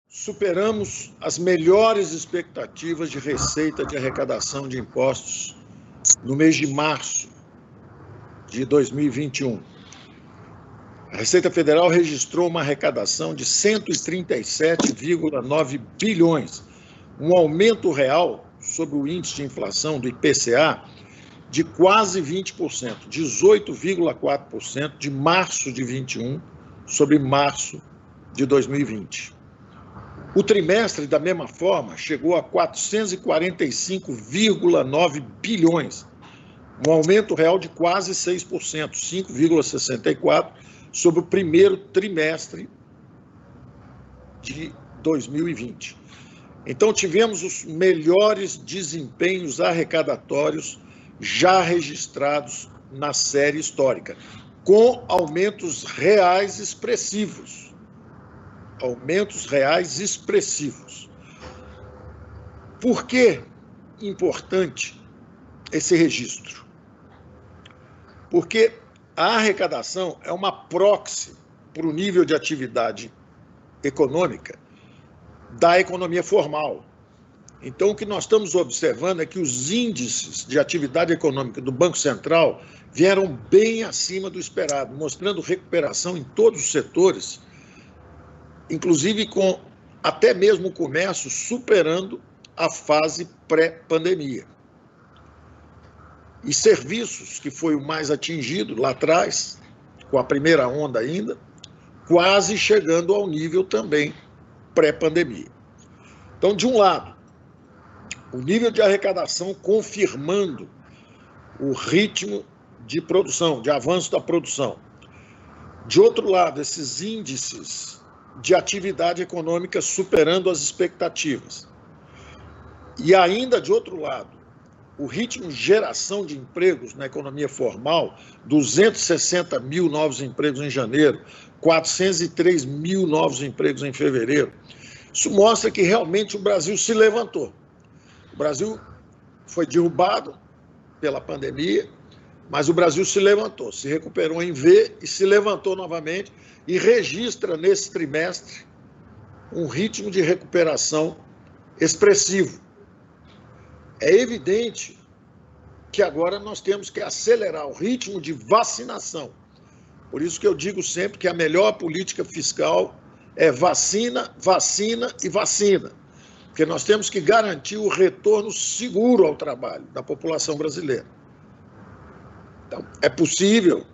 superamos as melhores expectativas de receita de arrecadação de impostos no mês de março de 2021. A Receita Federal registrou uma arrecadação de 137,9 bilhões, um aumento real sobre o índice de inflação do IPCA de quase 20%, 18,4% de março de 21 sobre março de 2020. O trimestre, da mesma forma, chegou a 445,9 bilhões, um aumento real de quase 6%, 5,64% sobre o primeiro trimestre de 2020. Então, tivemos os melhores desempenhos arrecadatórios já registrados na série histórica, com aumentos reais expressivos. Aumentos reais expressivos. Por que importante esse registro? Porque a arrecadação é uma proxy para o nível de atividade econômica da economia formal. Então, o que nós estamos observando é que os índices de atividade econômica do Banco Central vieram bem acima do esperado, mostrando recuperação em todos os setores, inclusive com até mesmo o comércio superando a fase pré-pandemia. E serviços, que foi o mais atingido lá atrás, com a primeira onda ainda, quase chegando ao nível também pré-pandemia. Então, de um lado, o nível de arrecadação confirmando o ritmo de produção, de avanço da produção. De outro lado, esses índices de atividade econômica superando as expectativas. E ainda, de outro lado, o ritmo de geração de empregos na economia formal, 260 mil novos empregos em janeiro, 403 mil novos empregos em fevereiro. Isso mostra que realmente o Brasil se levantou. O Brasil foi derrubado pela pandemia, mas o Brasil se levantou, se recuperou em V e se levantou novamente e registra nesse trimestre um ritmo de recuperação expressivo. É evidente que agora nós temos que acelerar o ritmo de vacinação. Por isso que eu digo sempre que a melhor política fiscal é vacina, vacina e vacina. Porque nós temos que garantir o retorno seguro ao trabalho da população brasileira. Então, é possível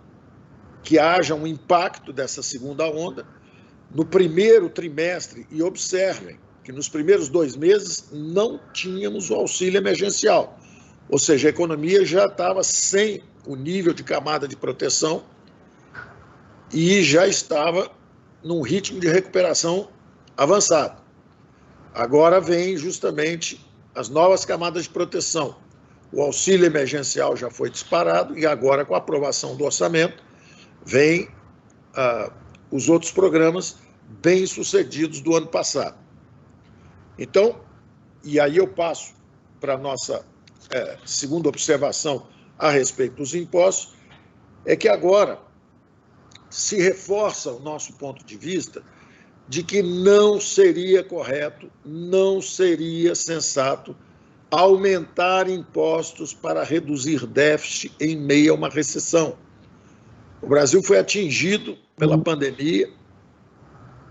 que haja um impacto dessa segunda onda no primeiro trimestre, e observem que nos primeiros 2 meses não tínhamos o auxílio emergencial, ou seja, a economia já estava sem o nível de camada de proteção e já estava num ritmo de recuperação avançado. Agora vem justamente as novas camadas de proteção. O auxílio emergencial já foi disparado e agora, com a aprovação do orçamento, vem os outros programas bem-sucedidos do ano passado. Então, e aí eu passo para a nossa segunda observação a respeito dos impostos, é que agora se reforça o nosso ponto de vista de que não seria correto, não seria sensato aumentar impostos para reduzir déficit em meio a uma recessão. O Brasil foi atingido pela pandemia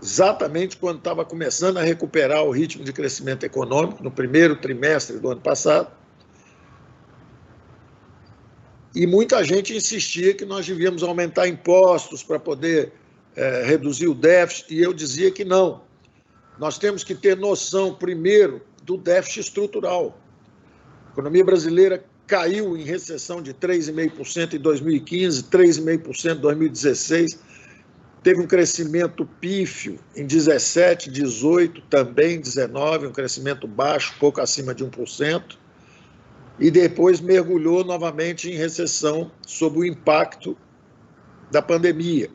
exatamente quando estava começando a recuperar o ritmo de crescimento econômico, no primeiro trimestre do ano passado. E muita gente insistia que nós devíamos aumentar impostos para poder reduzir o déficit, e eu dizia que não. Nós temos que ter noção, primeiro, do déficit estrutural. A economia brasileira caiu em recessão de 3,5% em 2015, 3,5% em 2016, teve um crescimento pífio em 17, 18, também 19, um crescimento baixo, pouco acima de 1%, e depois mergulhou novamente em recessão sob o impacto da pandemia.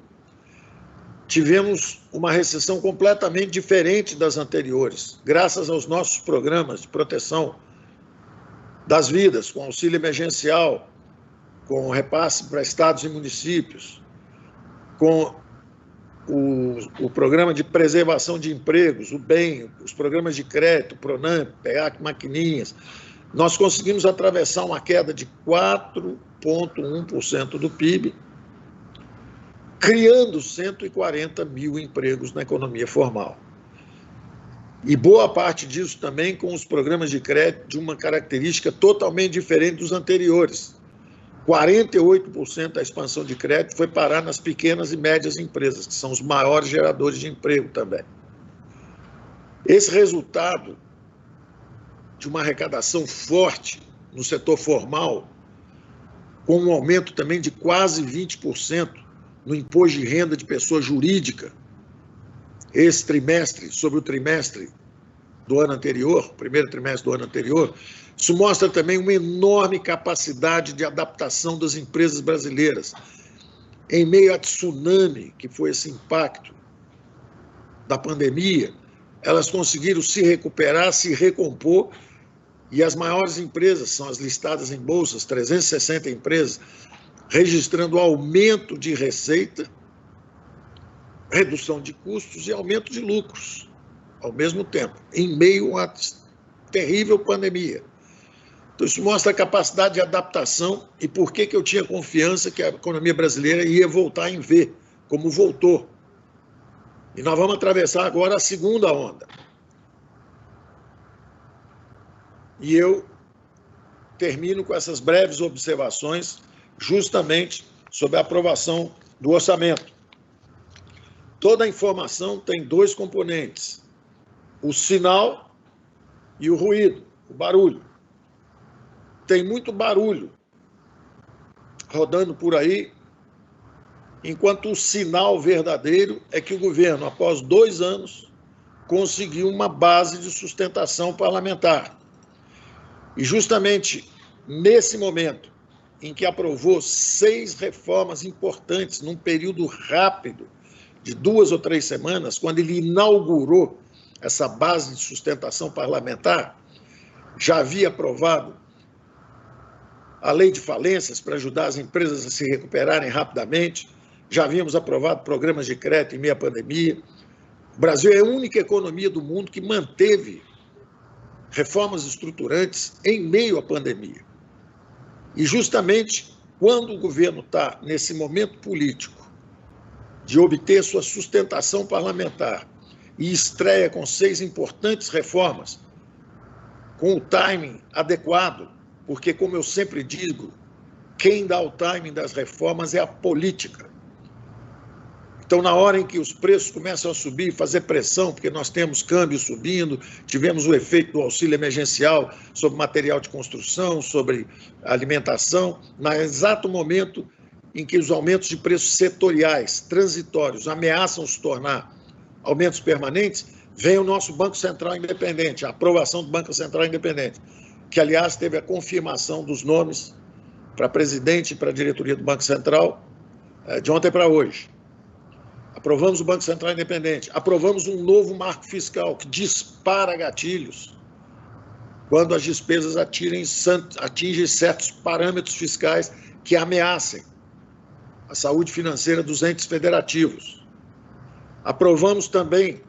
Tivemos uma recessão completamente diferente das anteriores, graças aos nossos programas de proteção das vidas, com auxílio emergencial, com repasse para estados e municípios, com o programa de preservação de empregos, o BEM, os programas de crédito, PRONAMP, PEAC, maquininhas, nós conseguimos atravessar uma queda de 4,1% do PIB, criando 140 mil empregos na economia formal. E boa parte disso também com os programas de crédito de uma característica totalmente diferente dos anteriores. 48% da expansão de crédito foi parar nas pequenas e médias empresas, que são os maiores geradores de emprego também. Esse resultado de uma arrecadação forte no setor formal, com um aumento também de quase 20% no imposto de renda de pessoa jurídica, esse trimestre sobre o trimestre do ano anterior, primeiro trimestre do ano anterior, isso mostra também uma enorme capacidade de adaptação das empresas brasileiras. Em meio a tsunami, que foi esse impacto da pandemia, elas conseguiram se recuperar, se recompor, e as maiores empresas são as listadas em bolsas, 360 empresas, registrando aumento de receita, redução de custos e aumento de lucros, ao mesmo tempo, em meio a uma terrível pandemia. Então, isso mostra a capacidade de adaptação e por que eu tinha confiança que a economia brasileira ia voltar em V, como voltou. E nós vamos atravessar agora a segunda onda. E eu termino com essas breves observações justamente sobre a aprovação do orçamento. Toda a informação tem dois componentes, o sinal e o ruído, o barulho. Tem muito barulho rodando por aí, enquanto o sinal verdadeiro é que o governo, após 2 anos, conseguiu uma base de sustentação parlamentar. E justamente nesse momento em que aprovou 6 reformas importantes num período rápido, de 2 ou 3 semanas, quando ele inaugurou essa base de sustentação parlamentar, já havia aprovado a lei de falências para ajudar as empresas a se recuperarem rapidamente, já havíamos aprovado programas de crédito em meio à pandemia. O Brasil é a única economia do mundo que manteve reformas estruturantes em meio à pandemia. E justamente quando o governo está nesse momento político de obter sua sustentação parlamentar e estreia com 6 importantes reformas, com o timing adequado, porque, como eu sempre digo, quem dá o timing das reformas é a política. Então, na hora em que os preços começam a subir, fazer pressão, porque nós temos câmbio subindo, tivemos o efeito do auxílio emergencial sobre material de construção, sobre alimentação, no exato momento em que os aumentos de preços setoriais, transitórios, ameaçam se tornar aumentos permanentes, vem o nosso Banco Central Independente, a aprovação do Banco Central Independente, que, aliás, teve a confirmação dos nomes para presidente e para a diretoria do Banco Central de ontem para hoje. Aprovamos o Banco Central Independente, aprovamos um novo marco fiscal que dispara gatilhos quando as despesas atingem certos parâmetros fiscais que ameacem a saúde financeira dos entes federativos. Aprovamos também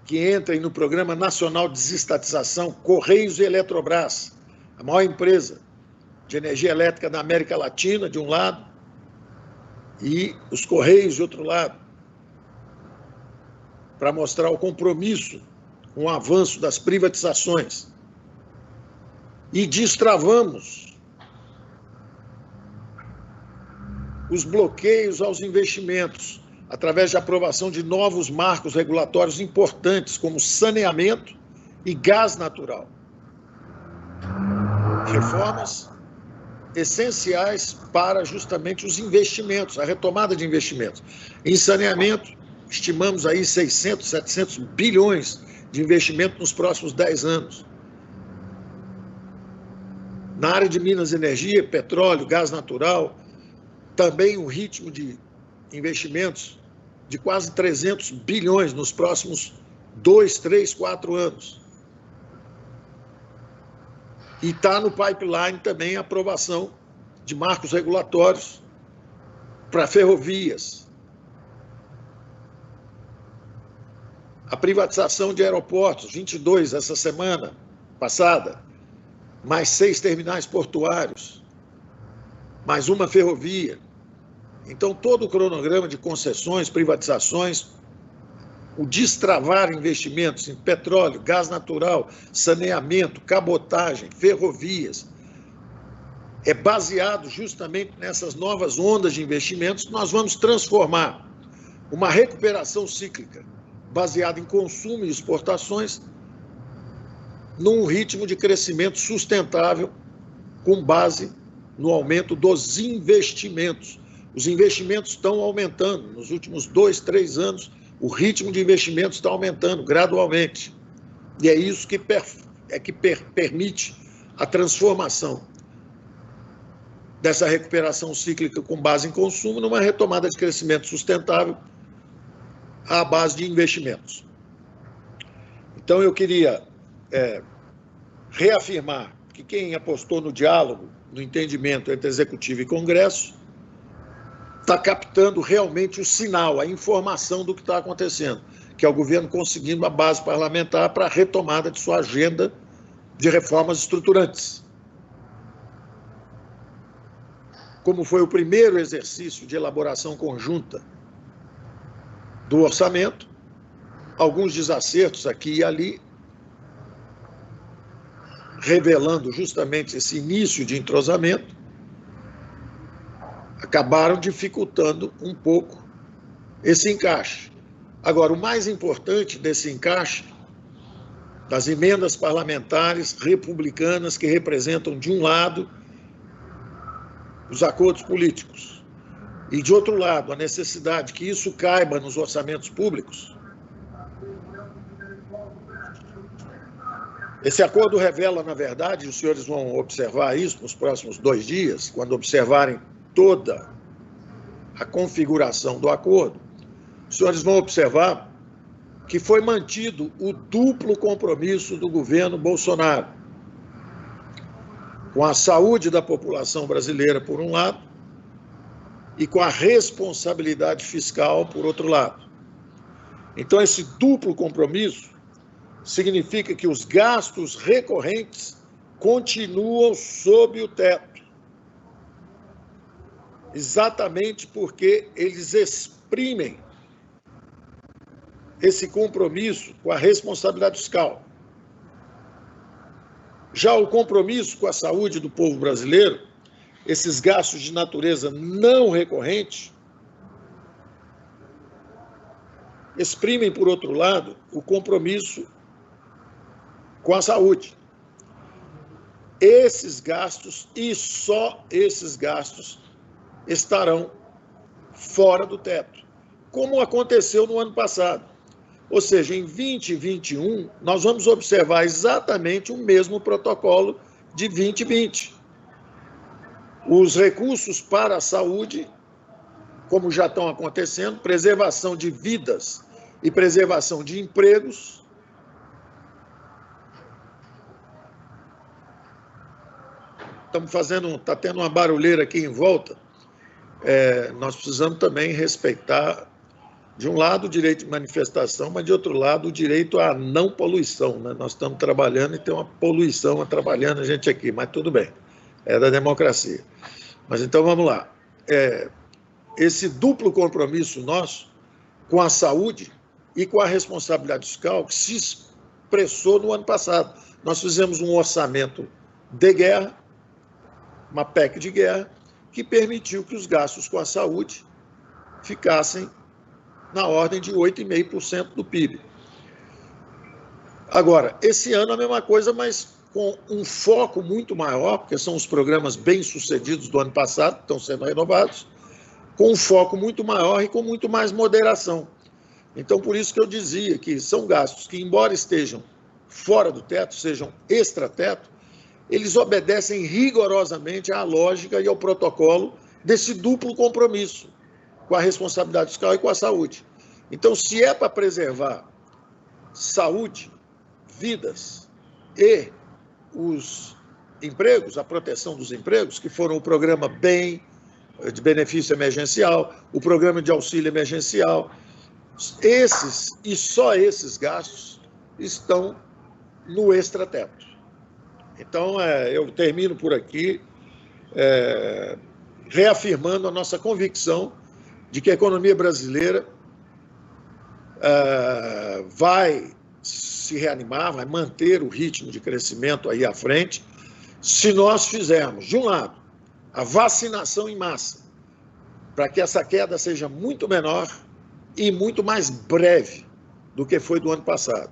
que entrem no Programa Nacional de Desestatização Correios e Eletrobras, a maior empresa de energia elétrica da América Latina, de um lado, e os Correios, de outro lado, para mostrar o compromisso com o avanço das privatizações. E destravamos os bloqueios aos investimentos, através de aprovação de novos marcos regulatórios importantes, como saneamento e gás natural. Reformas essenciais para justamente os investimentos, a retomada de investimentos. Em saneamento, estimamos aí 600, 700 bilhões de investimento nos próximos 10 anos. Na área de Minas e Energia, petróleo, gás natural, também um ritmo de investimentos de quase 300 bilhões nos próximos 2, 3, 4 anos. E está no pipeline também a aprovação de marcos regulatórios para ferrovias, a privatização de aeroportos, 22 essa semana passada, mais 6 terminais portuários, mais uma ferrovia. Então, todo o cronograma de concessões, privatizações, o destravar investimentos em petróleo, gás natural, saneamento, cabotagem, ferrovias, é baseado justamente nessas novas ondas de investimentos que nós vamos transformar uma recuperação cíclica baseada em consumo e exportações num ritmo de crescimento sustentável com base no aumento dos investimentos. Os investimentos estão aumentando. Nos últimos 2, 3 anos, o ritmo de investimentos está aumentando gradualmente. E é isso que permite a transformação dessa recuperação cíclica com base em consumo numa retomada de crescimento sustentável à base de investimentos. Então, eu queria reafirmar que quem apostou no diálogo, no entendimento entre Executivo e Congresso, está captando realmente o sinal, a informação do que está acontecendo, que é o governo conseguindo a base parlamentar para a retomada de sua agenda de reformas estruturantes. Como foi o primeiro exercício de elaboração conjunta do orçamento, alguns desacertos aqui e ali, revelando justamente esse início de entrosamento, acabaram dificultando um pouco esse encaixe. Agora, o mais importante desse encaixe, das emendas parlamentares republicanas que representam, de um lado, os acordos políticos, e, de outro lado, a necessidade que isso caiba nos orçamentos públicos. Esse acordo revela, na verdade, os senhores vão observar isso nos próximos 2 dias, quando observarem toda a configuração do acordo, os senhores vão observar que foi mantido o duplo compromisso do governo Bolsonaro com a saúde da população brasileira, por um lado, e com a responsabilidade fiscal, por outro lado. Então, esse duplo compromisso significa que os gastos recorrentes continuam sob o teto, exatamente porque eles exprimem esse compromisso com a responsabilidade fiscal. Já o compromisso com a saúde do povo brasileiro, esses gastos de natureza não recorrente, exprimem, por outro lado, o compromisso com a saúde. Esses gastos, e só esses gastos, estarão fora do teto, como aconteceu no ano passado. Ou seja, em 2021, nós vamos observar exatamente o mesmo protocolo de 2020. Os recursos para a saúde, como já estão acontecendo, preservação de vidas e preservação de empregos, está tendo uma barulheira aqui em volta, nós precisamos também respeitar, de um lado, o direito de manifestação, mas, de outro lado, o direito à não poluição, né? Nós estamos trabalhando e tem uma poluição atrapalhando a gente aqui, mas tudo bem, é da democracia. Mas então vamos lá. Esse duplo compromisso nosso com a saúde e com a responsabilidade fiscal que se expressou no ano passado. Nós fizemos um orçamento de guerra, uma PEC de guerra, que permitiu que os gastos com a saúde ficassem na ordem de 8,5% do PIB. Agora, esse ano a mesma coisa, mas com um foco muito maior, porque são os programas bem-sucedidos do ano passado, que estão sendo renovados, com um foco muito maior e com muito mais moderação. Então, por isso que eu dizia que são gastos que, embora estejam fora do teto, sejam extra-teto, eles obedecem rigorosamente à lógica e ao protocolo desse duplo compromisso com a responsabilidade fiscal e com a saúde. Então, se é para preservar saúde, vidas e os empregos, a proteção dos empregos, que foram o programa BEM, de benefício emergencial, o programa de auxílio emergencial. Esses, e só esses gastos, estão no extrateto. Então, eu termino por aqui, reafirmando a nossa convicção de que a economia brasileira vai se reanimar, vai manter o ritmo de crescimento aí à frente, se nós fizermos, de um lado, a vacinação em massa, para que essa queda seja muito menor e muito mais breve do que foi do ano passado.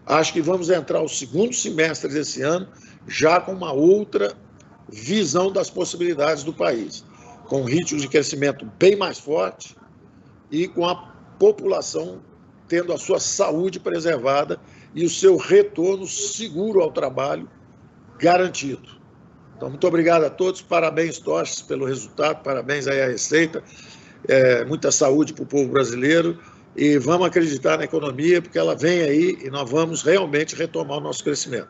Acho que vamos entrar o segundo semestre desse ano já com uma outra visão das possibilidades do país, com um ritmo de crescimento bem mais forte e com a população tendo a sua saúde preservada e o seu retorno seguro ao trabalho garantido. Então, muito obrigado a todos, parabéns, Toches, pelo resultado, parabéns aí à Receita, muita saúde para o povo brasileiro e vamos acreditar na economia, porque ela vem aí e nós vamos realmente retomar o nosso crescimento.